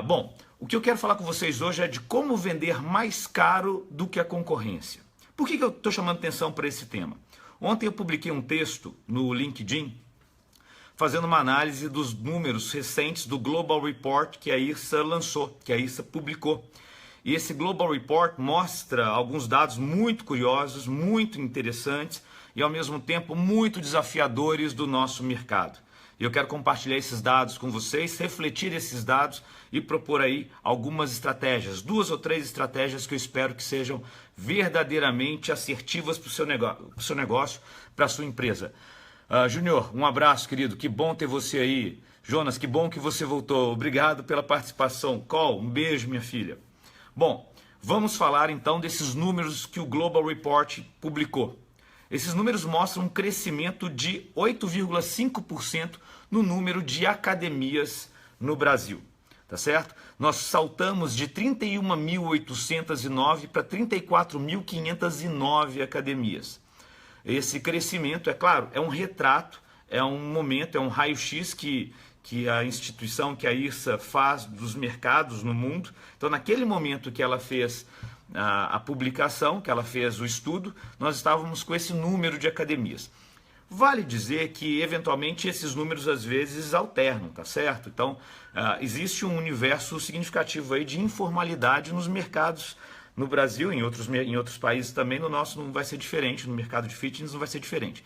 Bom, o que eu quero falar com vocês hoje é de como vender mais caro do que a concorrência. Por que eu estou chamando atenção para esse tema? Ontem eu publiquei um texto no LinkedIn fazendo uma análise dos números recentes do Global Report que a IRSA lançou, que a IRSA publicou. E esse Global Report mostra alguns dados muito curiosos, muito interessantes e ao mesmo tempo muito desafiadores do nosso mercado. E eu quero compartilhar esses dados com vocês, refletir esses dados e propor aí algumas estratégias, 2 ou 3 estratégias que eu espero que sejam verdadeiramente assertivas para o seu negócio, para a sua empresa. Júnior, um abraço, querido, que bom ter você aí. Jonas, que bom que você voltou, obrigado pela participação. Col, um beijo, minha filha. Bom, vamos falar então desses números que o Global Report publicou. Esses números mostram um crescimento de 8,5% no número de academias no Brasil, tá certo? Nós saltamos de 31.809 para 34.509 academias. Esse crescimento, é claro, é um retrato, é um momento, é um raio-x que a instituição, que a IRSA faz dos mercados no mundo. Então, naquele momento que ela fez a publicação, que ela fez o estudo, nós estávamos com esse número de academias. Vale dizer que, eventualmente, esses números às vezes alternam, tá certo? Então, existe um universo significativo aí de informalidade nos mercados no Brasil, em outros países também. No nosso não vai ser diferente, no mercado de fitness não vai ser diferente.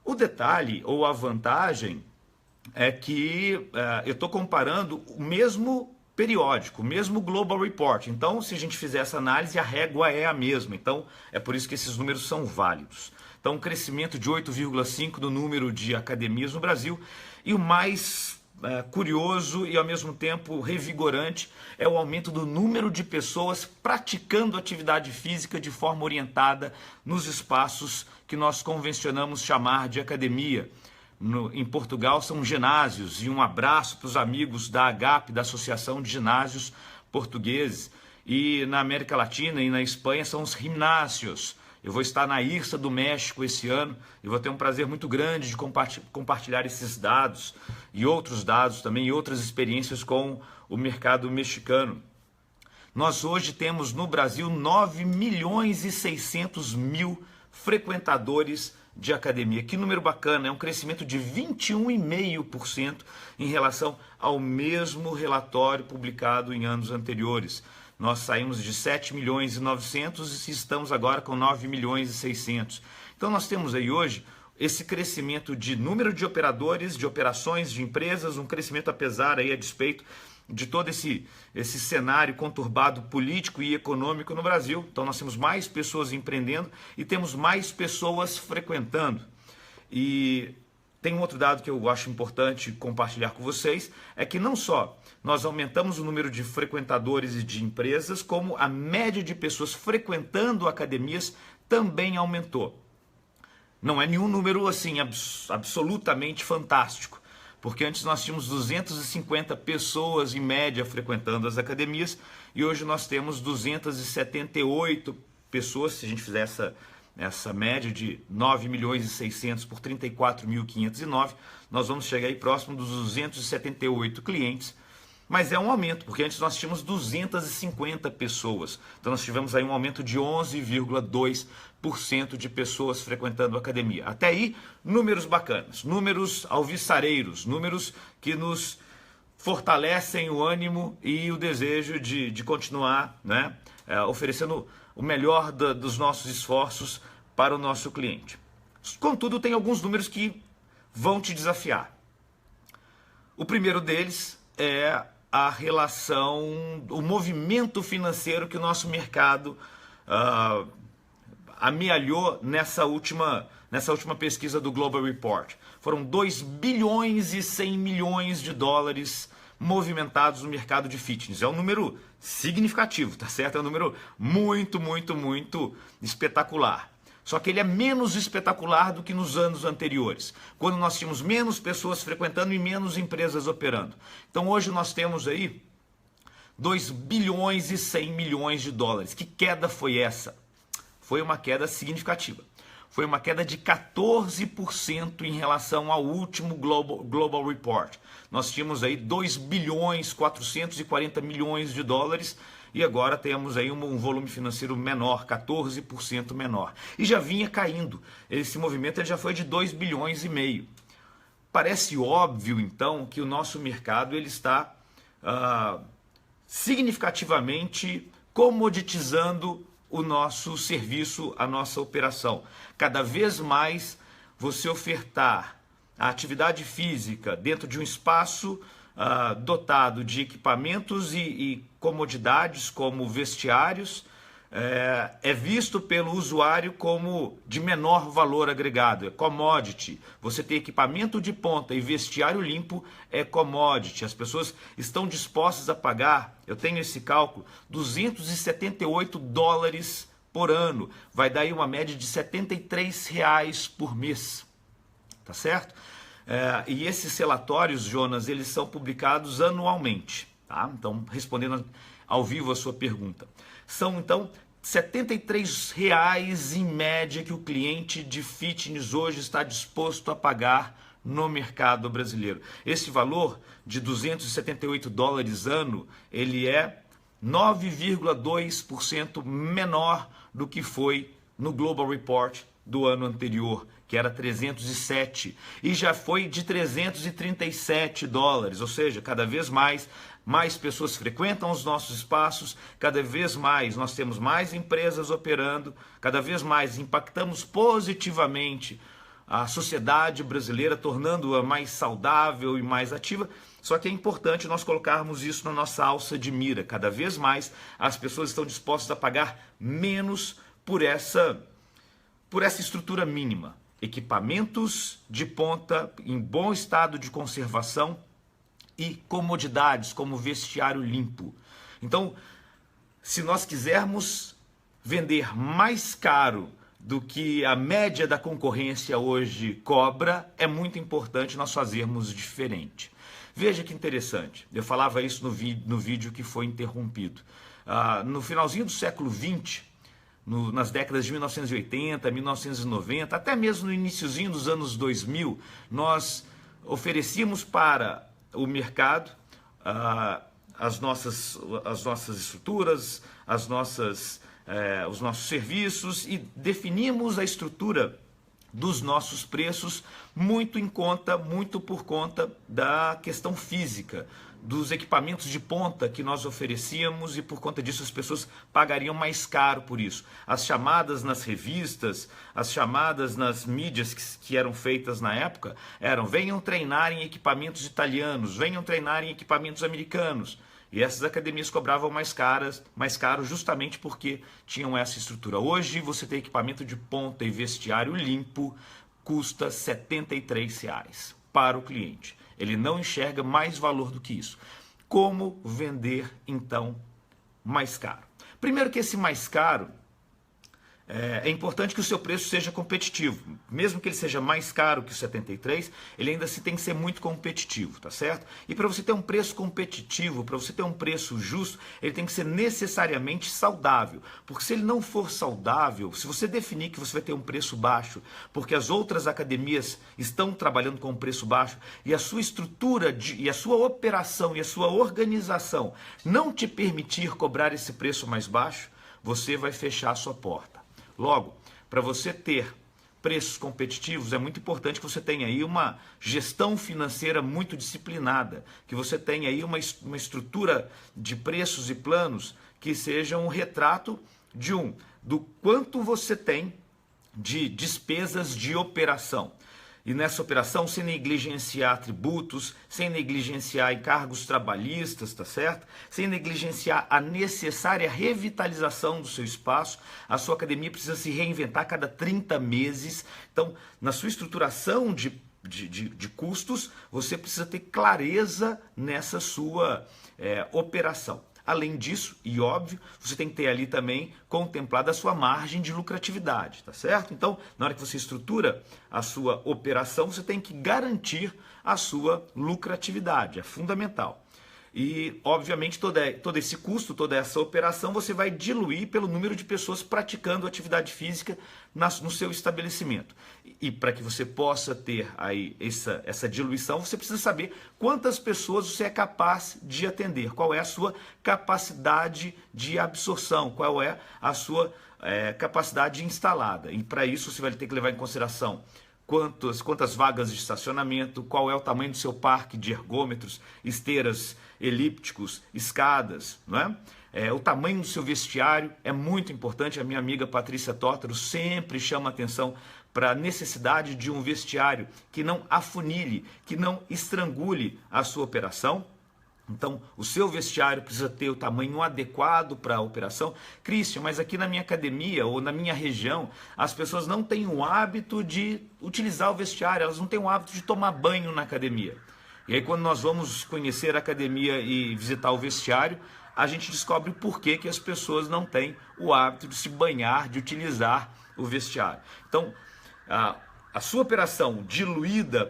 O detalhe, ou a vantagem, é que eu estou comparando o mesmo periódico, o mesmo Global Report. Então, se a gente fizer essa análise, a régua é a mesma. Então, é por isso que esses números são válidos. Então, um crescimento de 8,5% do número de academias no Brasil. E o mais curioso e, ao mesmo tempo, revigorante é o aumento do número de pessoas praticando atividade física de forma orientada nos espaços que nós convencionamos chamar de academia. Em Portugal são ginásios, e um abraço para os amigos da AGAP, da Associação de Ginásios Portugueses. E na América Latina e na Espanha são os ginásios. Eu vou estar na IRSA do México esse ano e vou ter um prazer muito grande de compartilhar esses dados e outros dados também, e outras experiências com o mercado mexicano. Nós hoje temos no Brasil 9.600.000 frequentadores de academia. Que número bacana, é um crescimento de 21,5% em relação ao mesmo relatório publicado em anos anteriores. Nós saímos de 7.900.000 e estamos agora com 9.600.000. Então nós temos aí hoje esse crescimento de número de operadores, de operações, de empresas, um crescimento apesar aí a despeito de todo esse cenário conturbado político e econômico no Brasil. Então nós temos mais pessoas empreendendo e temos mais pessoas frequentando. E tem um outro dado que eu acho importante compartilhar com vocês, é que não só nós aumentamos o número de frequentadores e de empresas, como a média de pessoas frequentando academias também aumentou. Não é nenhum número assim absolutamente fantástico, porque antes nós tínhamos 250 pessoas em média frequentando as academias e hoje nós temos 278 pessoas. Se a gente fizer essa média de 9.600.000 por 34.509, nós vamos chegar aí próximo dos 278 clientes. Mas é um aumento, porque antes nós tínhamos 250 pessoas. Então nós tivemos aí um aumento de 11,2% de pessoas frequentando a academia. Até aí, números bacanas, números alvissareiros, números que nos fortalecem o ânimo e o desejo de continuar, né, oferecendo o melhor dos nossos esforços para o nosso cliente. Contudo, tem alguns números que vão te desafiar. O primeiro deles é a relação, o movimento financeiro que o nosso mercado amealhou nessa última pesquisa do Global Report. Foram 2 bilhões e 100 milhões de dólares movimentados no mercado de fitness. É um número significativo, tá certo? É um número muito, muito, muito espetacular. Só que ele é menos espetacular do que nos anos anteriores, quando nós tínhamos menos pessoas frequentando e menos empresas operando. Então hoje nós temos aí 2 bilhões e 100 milhões de dólares. Que queda foi essa? Foi uma queda significativa. foi uma queda de 14% em relação ao último Global Report. Nós tínhamos aí 2 bilhões 440 milhões de dólares e agora temos aí um volume financeiro menor, 14% menor. E já vinha caindo. Esse movimento ele já foi de 2 bilhões e meio. Parece óbvio, então, que o nosso mercado ele está significativamente comoditizando o nosso serviço, a nossa operação. Cada vez mais você ofertar a atividade física dentro de um espaço dotado de equipamentos e comodidades como vestiários, é visto pelo usuário como de menor valor agregado, é commodity. Você ter equipamento de ponta e vestiário limpo é commodity. As pessoas estão dispostas a pagar, eu tenho esse cálculo, 278 dólares por ano. Vai dar aí uma média de R$ 73 por mês, tá certo? E esses relatórios, Jonas, eles são publicados anualmente, tá? Então, respondendo ao vivo a sua pergunta. São, então, R$ 73 em média que o cliente de fitness hoje está disposto a pagar no mercado brasileiro. Esse valor de 278 dólares ano, ele é 9,2% menor do que foi no Global Report do ano anterior, que era 307, e já foi de 337 dólares, ou seja, cada vez mais pessoas frequentam os nossos espaços, cada vez mais nós temos mais empresas operando, cada vez mais impactamos positivamente a sociedade brasileira, tornando-a mais saudável e mais ativa. Só que é importante nós colocarmos isso na nossa alça de mira. Cada vez mais as pessoas estão dispostas a pagar menos por essa estrutura mínima. Equipamentos de ponta em bom estado de conservação e comodidades como vestiário limpo. Então, se nós quisermos vender mais caro do que a média da concorrência hoje cobra, é muito importante nós fazermos diferente. Veja que interessante, eu falava isso no vídeo que foi interrompido. No finalzinho do século XX, nas décadas de 1980, 1990, até mesmo no iniciozinho dos anos 2000, nós oferecíamos para o mercado as nossas estruturas, os nossos serviços e definimos a estrutura dos nossos preços muito por conta da questão física, dos equipamentos de ponta que nós oferecíamos e por conta disso as pessoas pagariam mais caro por isso. As chamadas nas revistas, as chamadas nas mídias que eram feitas na época eram: venham treinar em equipamentos italianos, venham treinar em equipamentos americanos. E essas academias cobravam mais caro justamente porque tinham essa estrutura. Hoje você tem equipamento de ponta e vestiário limpo, custa R$ 73 para o cliente. Ele não enxerga mais valor do que isso. Como vender, então, mais caro? Primeiro que esse mais caro, é importante que o seu preço seja competitivo. Mesmo que ele seja mais caro que o 73, ele ainda assim tem que ser muito competitivo, tá certo? E para você ter um preço competitivo, para você ter um preço justo, ele tem que ser necessariamente saudável. Porque se ele não for saudável, se você definir que você vai ter um preço baixo, porque as outras academias estão trabalhando com um preço baixo, e a sua estrutura, e a sua operação, e a sua organização não te permitir cobrar esse preço mais baixo, você vai fechar a sua porta. Logo, para você ter preços competitivos, é muito importante que você tenha aí uma gestão financeira muito disciplinada, que você tenha aí uma estrutura de preços e planos que sejam um retrato do quanto você tem de despesas de operação. E nessa operação, sem negligenciar tributos, sem negligenciar encargos trabalhistas, tá certo? Sem negligenciar a necessária revitalização do seu espaço. A sua academia precisa se reinventar a cada 30 meses. Então, na sua estruturação de custos, você precisa ter clareza nessa sua operação. Além disso, e óbvio, você tem que ter ali também contemplada a sua margem de lucratividade, tá certo? Então, na hora que você estrutura a sua operação, você tem que garantir a sua lucratividade, é fundamental. E, obviamente, todo esse custo, toda essa operação, você vai diluir pelo número de pessoas praticando atividade física no seu estabelecimento. E para que você possa ter aí essa diluição, você precisa saber quantas pessoas você é capaz de atender, qual é a sua capacidade de absorção, qual é a sua capacidade instalada. E para isso você vai ter que levar em consideração quantas vagas de estacionamento, qual é o tamanho do seu parque de ergômetros, esteiras, elípticos, escadas, não é? O tamanho do seu vestiário é muito importante. A minha amiga Patrícia Tórtaro sempre chama atenção para a necessidade de um vestiário que não afunile, que não estrangule a sua operação. Então, o seu vestiário precisa ter o tamanho adequado para a operação. Christian, mas aqui na minha academia ou na minha região, as pessoas não têm o hábito de utilizar o vestiário, elas não têm o hábito de tomar banho na academia. E aí, quando nós vamos conhecer a academia e visitar o vestiário, a gente descobre o porquê que as pessoas não têm o hábito de se banhar, de utilizar o vestiário. Então, a sua operação diluída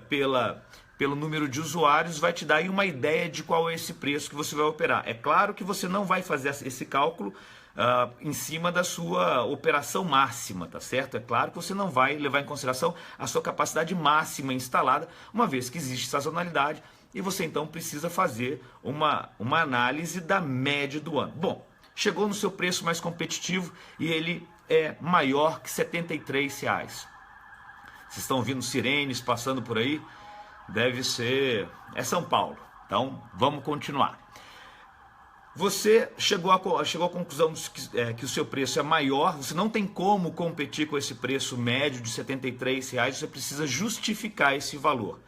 pelo número de usuários vai te dar aí uma ideia de qual é esse preço que você vai operar. É claro que você não vai fazer esse cálculo em cima da sua operação máxima, tá certo? É claro que você não vai levar em consideração a sua capacidade máxima instalada, uma vez que existe sazonalidade, e você então precisa fazer uma análise da média do ano. Bom, chegou no seu preço mais competitivo e ele é maior que R$ 73. Vocês estão ouvindo sirenes passando por aí? Deve ser... é São Paulo. Então, vamos continuar. Você chegou à conclusão que o seu preço é maior, você não tem como competir com esse preço médio de R$ 73, você precisa justificar esse valor.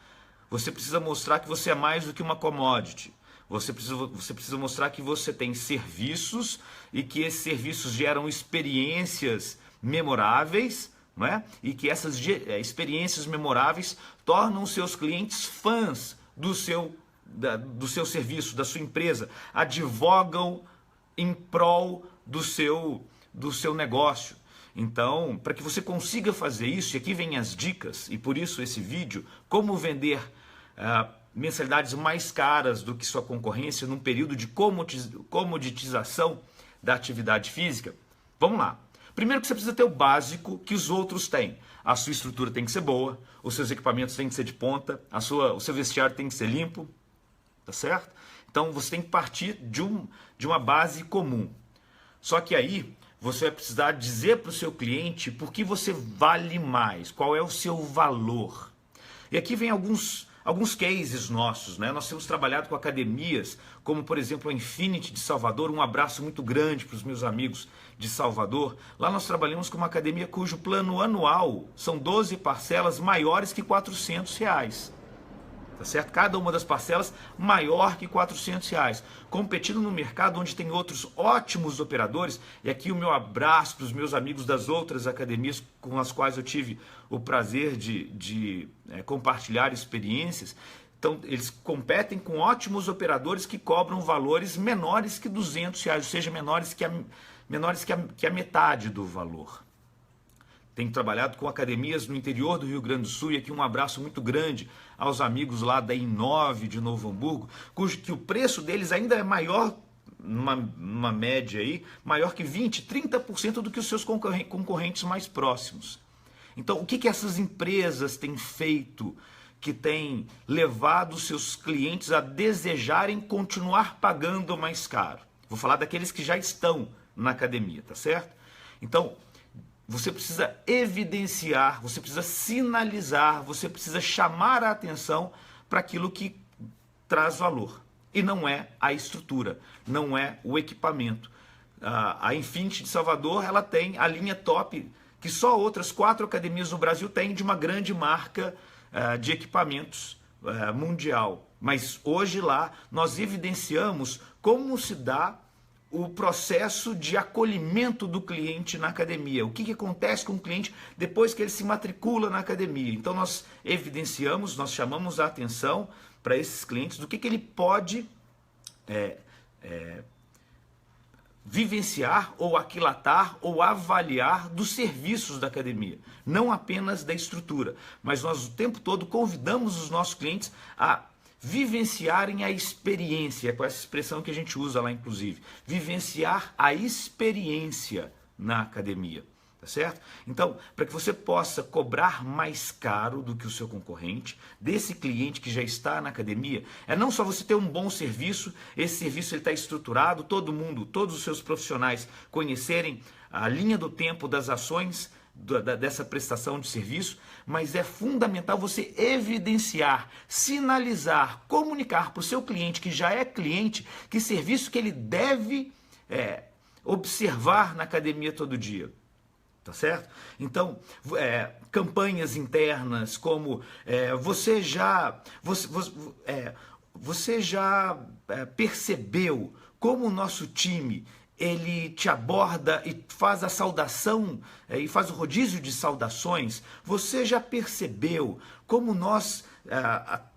Você precisa mostrar que você é mais do que uma commodity. Você precisa mostrar que você tem serviços e que esses serviços geram experiências memoráveis, não é? E que essas experiências memoráveis tornam os seus clientes fãs do seu serviço, da sua empresa, advogam em prol do seu negócio. Então, para que você consiga fazer isso, e aqui vem as dicas, e por isso esse vídeo, como vender mensalidades mais caras do que sua concorrência num período de comoditização da atividade física. Vamos lá. Primeiro que você precisa ter o básico que os outros têm. A sua estrutura tem que ser boa, os seus equipamentos têm que ser de ponta, o seu vestiário tem que ser limpo, tá certo? Então você tem que partir de uma base comum. Só que aí você vai precisar dizer para o seu cliente por que você vale mais, qual é o seu valor. E aqui vem alguns cases nossos, né? Nós temos trabalhado com academias, como por exemplo a Infinity de Salvador. Um abraço muito grande para os meus amigos de Salvador. Lá nós trabalhamos com uma academia cujo plano anual são 12 parcelas maiores que R$ 400. Tá certo? Cada uma das parcelas maior que R$ 400, competindo no mercado onde tem outros ótimos operadores. E aqui o meu abraço para os meus amigos das outras academias com as quais eu tive o prazer de compartilhar experiências. Então eles competem com ótimos operadores que cobram valores menores que R$ 200, ou seja, menores que a metade do valor. Tenho trabalhado com academias no interior do Rio Grande do Sul, e aqui um abraço muito grande aos amigos lá da Inove de Novo Hamburgo, que o preço deles ainda é maior, numa média aí, maior que 20%, 30% do que os seus concorrentes mais próximos. Então, o que essas empresas têm feito que tem levado os seus clientes a desejarem continuar pagando mais caro? Vou falar daqueles que já estão na academia, tá certo? Então, você precisa evidenciar, você precisa sinalizar, você precisa chamar a atenção para aquilo que traz valor. E não é a estrutura, não é o equipamento. A Infinity de Salvador, ela tem a linha top, que só outras 4 academias no Brasil têm, de uma grande marca de equipamentos mundial. Mas hoje lá nós evidenciamos como se dá o processo de acolhimento do cliente na academia. O que acontece com o cliente depois que ele se matricula na academia. Então nós evidenciamos, nós chamamos a atenção para esses clientes do que ele pode vivenciar ou aquilatar ou avaliar dos serviços da academia. Não apenas da estrutura, mas nós o tempo todo convidamos os nossos clientes a vivenciarem a experiência, com essa expressão que a gente usa lá inclusive, vivenciar a experiência na academia. Tá certo? Então, para que você possa cobrar mais caro do que o seu concorrente, desse cliente que já está na academia, é não só você ter um bom serviço, esse serviço está estruturado, todo mundo, todos os seus profissionais conhecerem a linha do tempo das ações dessa prestação de serviço, mas é fundamental você evidenciar, sinalizar, comunicar para o seu cliente que já é cliente, que serviço que ele deve observar na academia todo dia. Tá certo? Então, campanhas internas como você já percebeu como o nosso time ele te aborda e faz a saudação e faz o rodízio de saudações? Você já percebeu como nós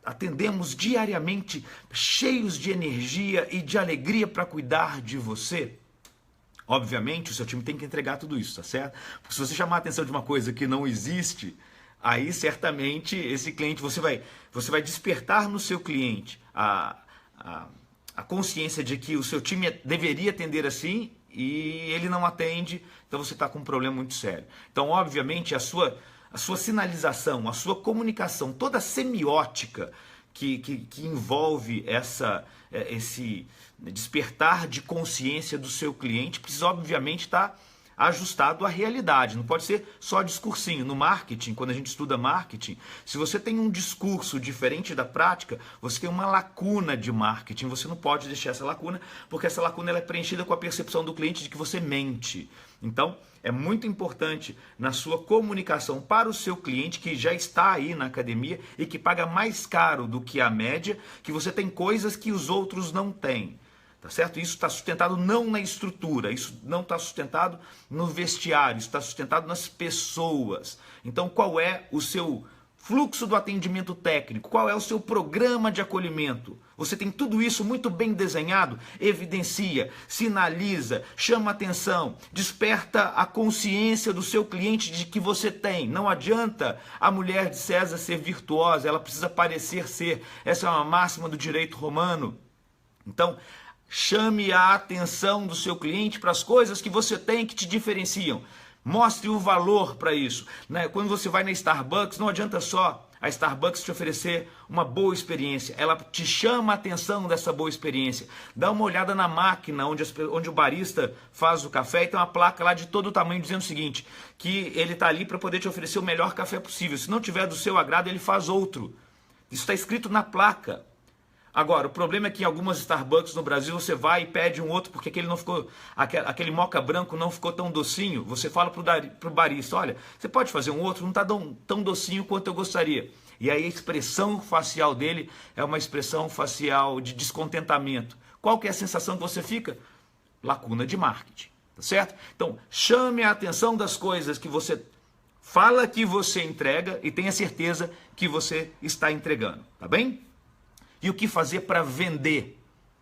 atendemos diariamente cheios de energia e de alegria para cuidar de você? Obviamente, o seu time tem que entregar tudo isso, tá certo? Porque se você chamar a atenção de uma coisa que não existe, aí certamente esse cliente, você vai despertar no seu cliente a consciência de que o seu time deveria atender assim e ele não atende, então você está com um problema muito sério. Então, obviamente, a sua sinalização, a sua comunicação, toda a semiótica que envolve esse despertar de consciência do seu cliente precisa obviamente estar ajustado à realidade, não pode ser só discursinho. No marketing, quando a gente estuda marketing, se você tem um discurso diferente da prática, você tem uma lacuna de marketing, você não pode deixar essa lacuna, porque essa lacuna ela é preenchida com a percepção do cliente de que você mente. Então, é muito importante na sua comunicação para o seu cliente que já está aí na academia e que paga mais caro do que a média, que você tem coisas que os outros não têm. Tá certo? Isso está sustentado não na estrutura, isso não está sustentado no vestiário, isso está sustentado nas pessoas. Então, qual é o seu fluxo do atendimento técnico? Qual é o seu programa de acolhimento? Você tem tudo isso muito bem desenhado? Evidencia, sinaliza, chama atenção, desperta a consciência do seu cliente de que você tem. Não adianta a mulher de César ser virtuosa, ela precisa parecer ser. Essa é uma máxima do direito romano. Então, chame a atenção do seu cliente para as coisas que você tem que te diferenciam. Mostre o valor para isso. Quando você vai na Starbucks, não adianta só a Starbucks te oferecer uma boa experiência. Ela te chama a atenção dessa boa experiência. Dá uma olhada na máquina onde o barista faz o café e tem uma placa lá de todo o tamanho dizendo o seguinte, que ele está ali para poder te oferecer o melhor café possível. Se não tiver do seu agrado, ele faz outro. Isso está escrito na placa. Agora, o problema é que em algumas Starbucks no Brasil você vai e pede um outro porque aquele moca branco não ficou tão docinho. Você fala pro barista, olha, você pode fazer um outro, não está tão docinho quanto eu gostaria. E aí a expressão facial dele é uma expressão facial de descontentamento. Qual que é a sensação que você fica? Lacuna de marketing, tá certo? Então, chame a atenção das coisas que você fala que você entrega e tenha certeza que você está entregando, tá bem? E o que fazer para vender?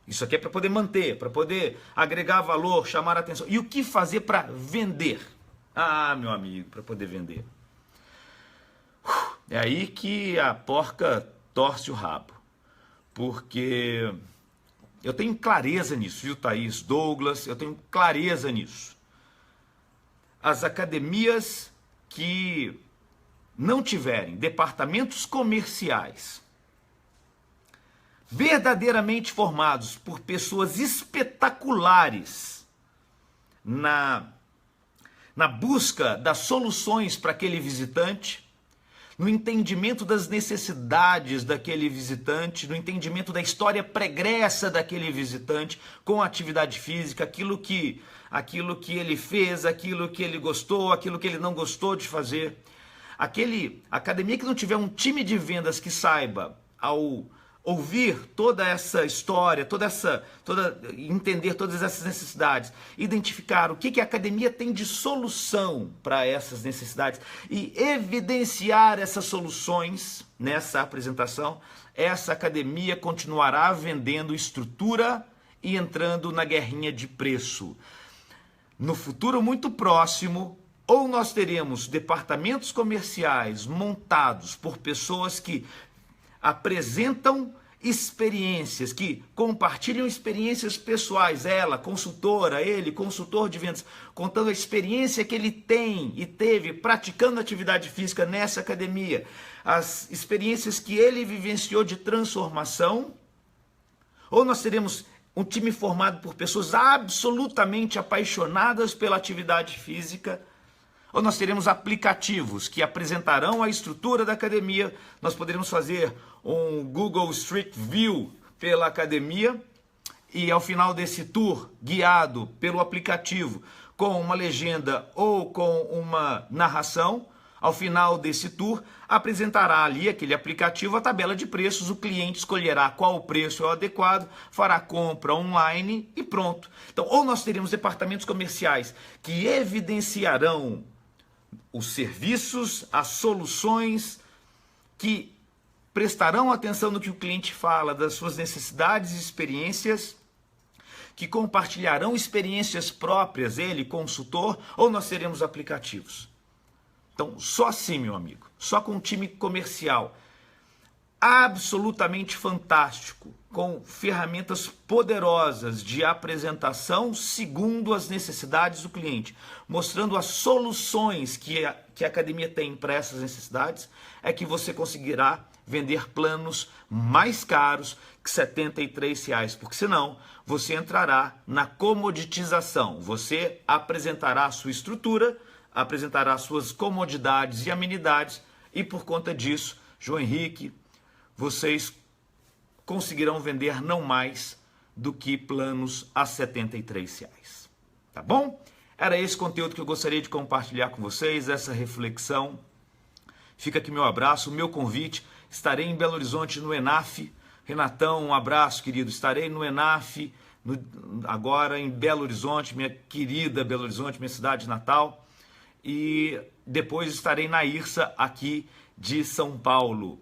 Isso aqui é para poder manter, para poder agregar valor, chamar a atenção. E o que fazer para vender? Ah, meu amigo, para poder vender. É aí que a porca torce o rabo. Porque eu tenho clareza nisso, viu, Thaís, Douglas? Eu tenho clareza nisso. As academias que não tiverem departamentos comerciais verdadeiramente formados por pessoas espetaculares na busca das soluções para aquele visitante, no entendimento das necessidades daquele visitante, no entendimento da história pregressa daquele visitante com a atividade física, aquilo que ele fez, aquilo que ele gostou, aquilo que ele não gostou de fazer. Academia que não tiver um time de vendas que saiba, ao ouvir toda essa história, entender todas essas necessidades, identificar o que a academia tem de solução para essas necessidades e evidenciar essas soluções nessa apresentação, essa academia continuará vendendo estrutura e entrando na guerrinha de preço. No futuro muito próximo, ou nós teremos departamentos comerciais montados por pessoas que apresentam experiências, que compartilham experiências pessoais, ela, consultora, ele, consultor de vendas, contando a experiência que ele tem e teve praticando atividade física nessa academia, as experiências que ele vivenciou de transformação, ou nós teremos um time formado por pessoas absolutamente apaixonadas pela atividade física, ou nós teremos aplicativos que apresentarão a estrutura da academia, nós poderemos fazer um Google Street View pela academia e ao final desse tour guiado pelo aplicativo com uma legenda ou com uma narração, ao final desse tour apresentará ali aquele aplicativo a tabela de preços, o cliente escolherá qual o preço é o adequado, fará compra online e pronto. Então, ou nós teremos departamentos comerciais que evidenciarão os serviços, as soluções, que prestarão atenção no que o cliente fala, das suas necessidades e experiências, que compartilharão experiências próprias, ele, consultor, ou nós teremos aplicativos. Então, só assim, meu amigo, só com um time comercial absolutamente fantástico, com ferramentas poderosas de apresentação segundo as necessidades do cliente, mostrando as soluções que a academia tem para essas necessidades, é que você conseguirá vender planos mais caros que R$ 73, porque senão você entrará na comoditização, você apresentará a sua estrutura, apresentará suas comodidades e amenidades e por conta disso, João Henrique, vocês conseguirão vender não mais do que planos a R$ 73. Tá bom? Era esse conteúdo que eu gostaria de compartilhar com vocês, essa reflexão. Fica aqui meu abraço, o meu convite. Estarei em Belo Horizonte no ENAF. Renatão, um abraço, querido. Estarei no ENAF agora em Belo Horizonte, minha querida Belo Horizonte, minha cidade natal. E depois estarei na IRSA aqui de São Paulo.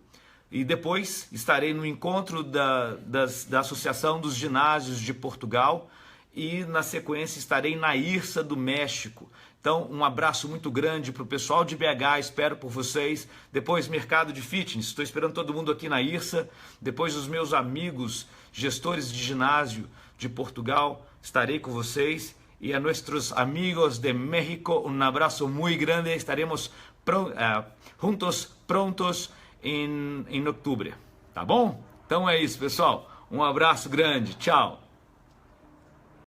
E depois estarei no encontro da Associação dos Ginásios de Portugal e na sequência estarei na IRSA do México. Então um abraço muito grande para o pessoal de BH, espero por vocês. Depois Mercado de Fitness, estou esperando todo mundo aqui na IRSA. Depois os meus amigos gestores de ginásio de Portugal, estarei com vocês. E a nossos amigos de México, um abraço muito grande, estaremos juntos, prontos em outubro, tá bom? Então é isso, pessoal, um abraço grande, tchau!